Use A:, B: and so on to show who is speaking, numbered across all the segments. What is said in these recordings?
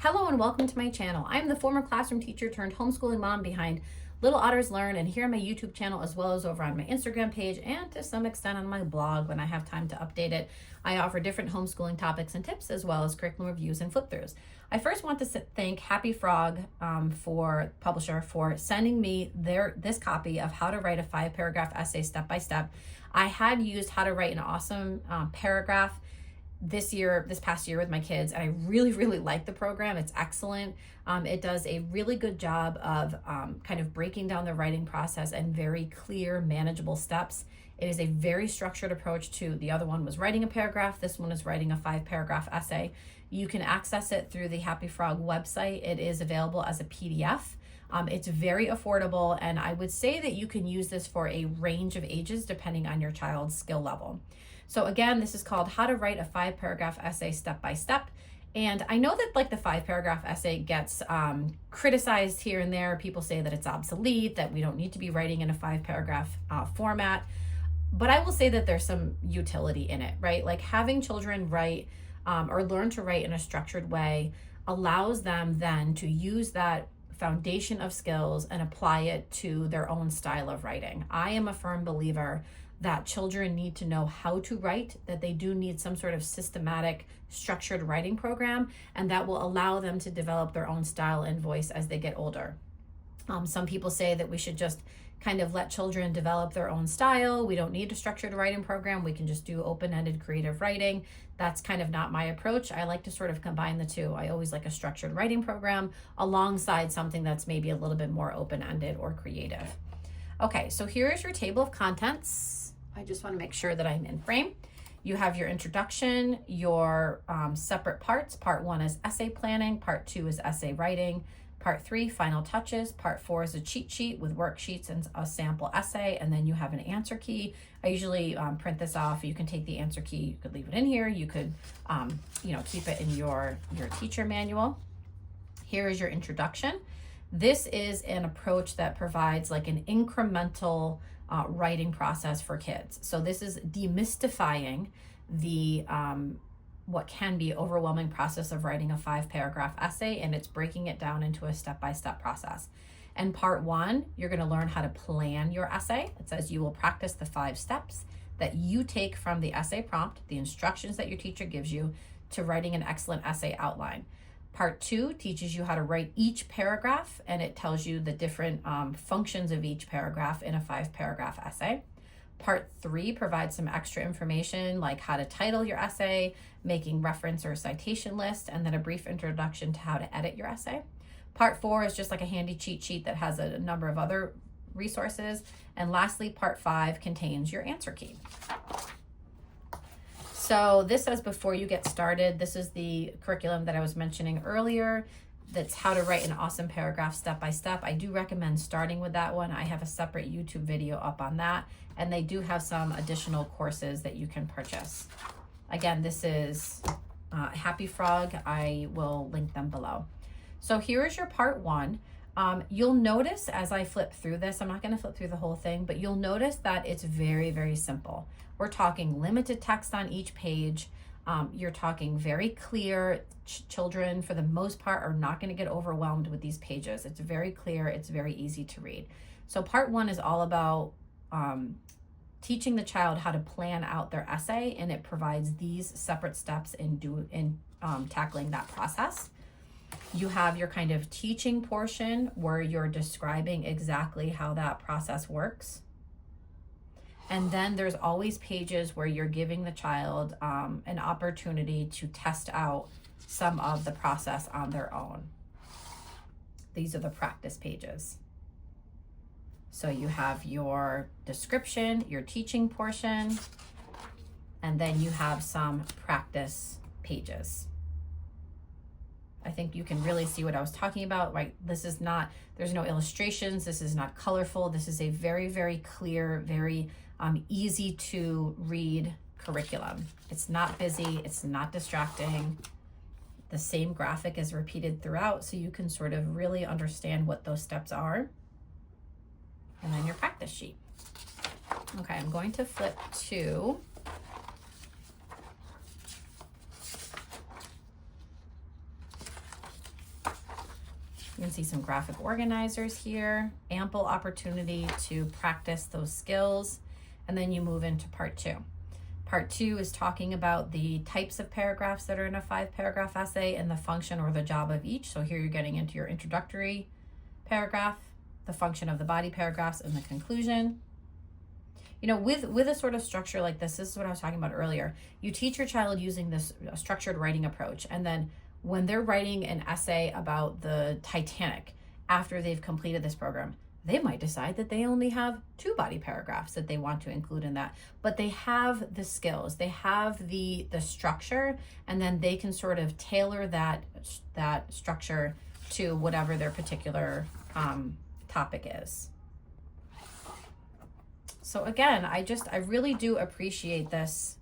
A: Hello and welcome to my channel. I'm the former classroom teacher turned homeschooling mom behind Little Otters Learn, and here on my YouTube channel as well as over on my Instagram page and to some extent on my blog when I have time to update it. I offer different homeschooling topics and tips as well as curriculum reviews and flip-throughs. I first want to thank Happy Frog publisher for sending me this copy of How to Write a 5-Paragraph Essay Step by Step. I had used How to Write an Awesome Paragraph this past year with my kids, and I really like the program. It's excellent. It does a really good job of kind of breaking down the writing process and very clear, manageable steps. It is a very structured approach to the other one was writing a paragraph. This one is writing a 5-paragraph essay. You can access it through the Happy Frog website. It is available as a PDF. It's very affordable, and I would say that you can use this for a range of ages depending on your child's skill level. So again, this is called How to Write a 5-Paragraph Essay Step by Step. And I know that like the 5-paragraph essay gets criticized here and there. People say that it's obsolete, that we don't need to be writing in a 5-paragraph format. But I will say that there's some utility in it, right? Like having children write or learn to write in a structured way allows them then to use that foundation of skills and apply it to their own style of writing. I am a firm believer that children need to know how to write, that they do need some sort of systematic, structured writing program, and that will allow them to develop their own style and voice as they get older. Some people say that we should just kind of let children develop their own style. We don't need a structured writing program. We can just do open-ended creative writing. That's kind of not my approach. I like to sort of combine the two. I always like a structured writing program alongside something that's maybe a little bit more open-ended or creative. Okay, so here is your table of contents. I just want to make sure that I'm in frame. You have your introduction, your separate parts. Part 1 is essay planning. Part 2 is essay writing. Part 3, final touches. Part 4 is a cheat sheet with worksheets and a sample essay. And then you have an answer key. I usually print this off. You can take the answer key. You could leave it in here. You could, keep it in your teacher manual. Here is your introduction. This is an approach that provides like an incremental writing process for kids. So this is demystifying the what can be overwhelming process of writing a 5-paragraph essay, and it's breaking it down into a step-by-step process. And part 1, you're going to learn how to plan your essay. It says you will practice the 5 steps that you take from the essay prompt, the instructions that your teacher gives you, to writing an excellent essay outline. Part 2 teaches you how to write each paragraph, and it tells you the different functions of each paragraph in a 5-paragraph essay. Part 3 provides some extra information like how to title your essay, making reference or citation list, and then a brief introduction to how to edit your essay. Part 4 is just like a handy cheat sheet that has a number of other resources. And lastly, Part 5 contains your answer key. So this says before you get started, this is the curriculum that I was mentioning earlier. That's how to write an awesome paragraph step by step. I do recommend starting with that one. I have a separate YouTube video up on that, and they do have some additional courses that you can purchase. Again, this is Happy Frog. I will link them below. So here is your part 1. You'll notice as I flip through this, I'm not going to flip through the whole thing, but you'll notice that it's very simple. We're talking limited text on each page. You're talking very clear. Children, for the most part, are not going to get overwhelmed with these pages. It's very clear. It's very easy to read. So part 1 is all about teaching the child how to plan out their essay, and it provides these separate steps in tackling that process. You have your kind of teaching portion where you're describing exactly how that process works. And then there's always pages where you're giving the child an opportunity to test out some of the process on their own. These are the practice pages. So you have your description, your teaching portion, and then you have some practice pages. I think you can really see what I was talking about, right? This is not, there's no illustrations. This is not colorful. This is a very clear, very easy to read curriculum. It's not busy. It's not distracting. The same graphic is repeated throughout, so you can sort of really understand what those steps are. And then your practice sheet. Okay, I'm going to flip to You can see some graphic organizers here, ample opportunity to practice those skills. And then you move into part 2. Part 2 is talking about the types of paragraphs that are in a 5-paragraph essay and the function or the job of each. So here you're getting into your introductory paragraph, the function of the body paragraphs, and the conclusion. You know, with a sort of structure like this is what I was talking about earlier. You teach your child using this structured writing approach, and then when they're writing an essay about the Titanic after they've completed this program, they might decide that they only have 2 body paragraphs that they want to include in that, but they have the skills, they have the structure, and then they can sort of tailor that structure to whatever their particular topic is. So again, I really do appreciate this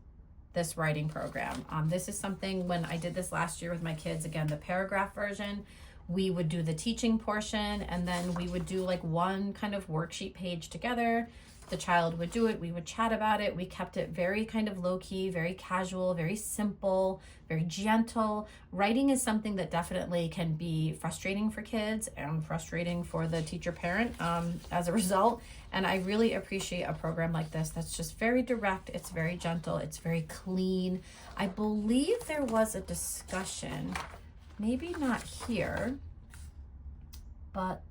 A: writing program. This is something, when I did this last year with my kids, again, the paragraph version, we would do the teaching portion, and then we would do like one kind of worksheet page together. The child would do it, we would chat about it. We kept it very kind of low-key, very casual, very simple, very gentle. Writing is something that definitely can be frustrating for kids and frustrating for the teacher parent as a result. And I really appreciate a program like this that's just very direct, it's very gentle, it's very clean. I believe there was a discussion, maybe not here, but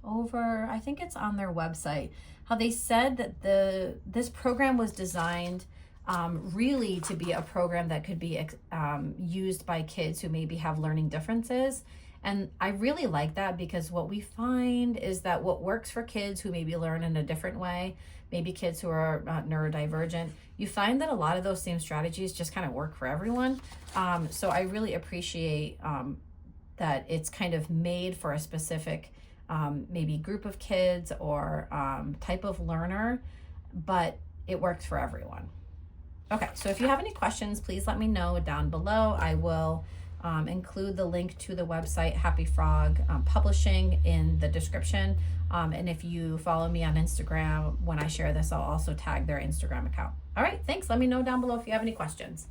A: over, I think it's on their website, how they said that this program was designed really to be a program that could be used by kids who maybe have learning differences. And I really like that, because what we find is that what works for kids who maybe learn in a different way, maybe kids who are neurodivergent, you find that a lot of those same strategies just kind of work for everyone. So I really appreciate that it's kind of made for a specific maybe group of kids or type of learner, but it works for everyone. Okay, so if you have any questions, please let me know down below. I will include the link to the website Happy Frog Publishing in the description. And if you follow me on Instagram, when I share this, I'll also tag their Instagram account. All right, thanks. Let me know down below if you have any questions.